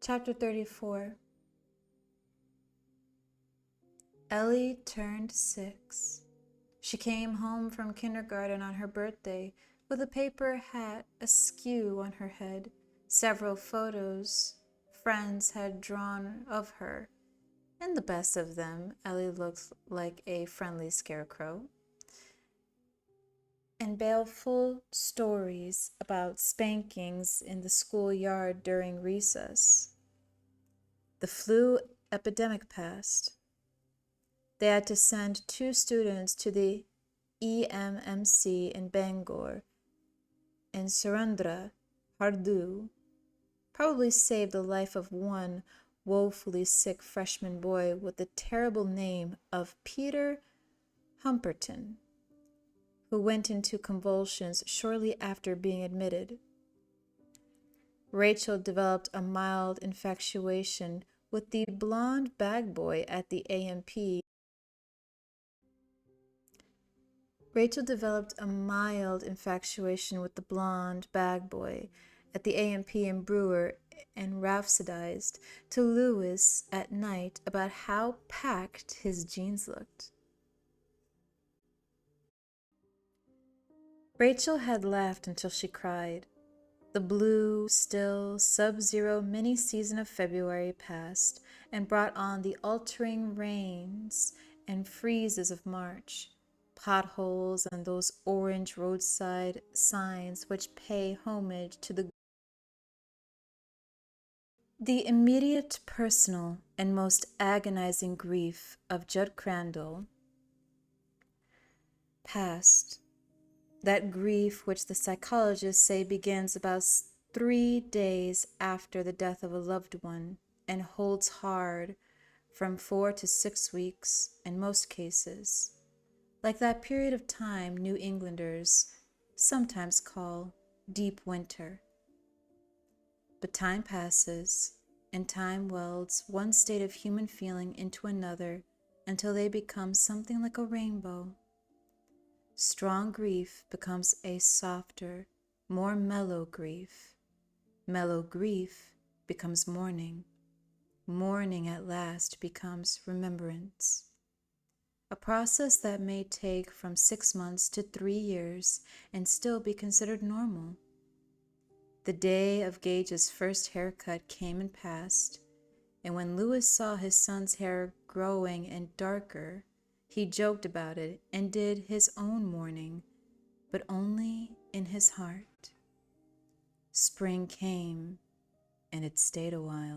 Chapter 34. Ellie turned 6. She came home from kindergarten on her birthday with a paper hat askew on her head, several photos friends had drawn of her. In the best of them, Ellie looked like a friendly scarecrow, and baleful stories about spankings in the schoolyard during recess. The flu epidemic passed. They had to send 2 students to the EMMC in Bangor, and 𝘠𝘕𝘓𝘓 probably saved the life of one woefully sick freshman boy with the terrible name of Peter Humperton, who went into convulsions shortly after being admitted. Rachel developed a mild infatuation with the blonde bag boy at the A&P. Rachel developed a mild infatuation with the blonde bag boy at the A&P and Brewer, and rhapsodized to Lewis at night about how packed his jeans looked. Rachel had laughed until she cried. The blue, still, sub-zero mini-season of February passed and brought on the altering rains and freezes of March, potholes and those orange roadside signs which pay homage to the immediate personal and most agonizing grief of Judd Crandall passed. That grief which the psychologists say begins about 3 days after the death of a loved one and holds hard from 4 to 6 weeks in most cases, like that period of time New Englanders sometimes call deep winter. But time passes, and time welds one state of human feeling into another until they become something like a rainbow. Strong grief becomes a softer, more mellow grief. Mellow grief becomes mourning. Mourning at last becomes remembrance. A process that may take from 6 months to 3 years and still be considered normal. The day of Gage's first haircut came and passed, and when Lewis saw his son's hair growing and darker, he joked about it and did his own mourning, but only in his heart. Spring came, and it stayed a while.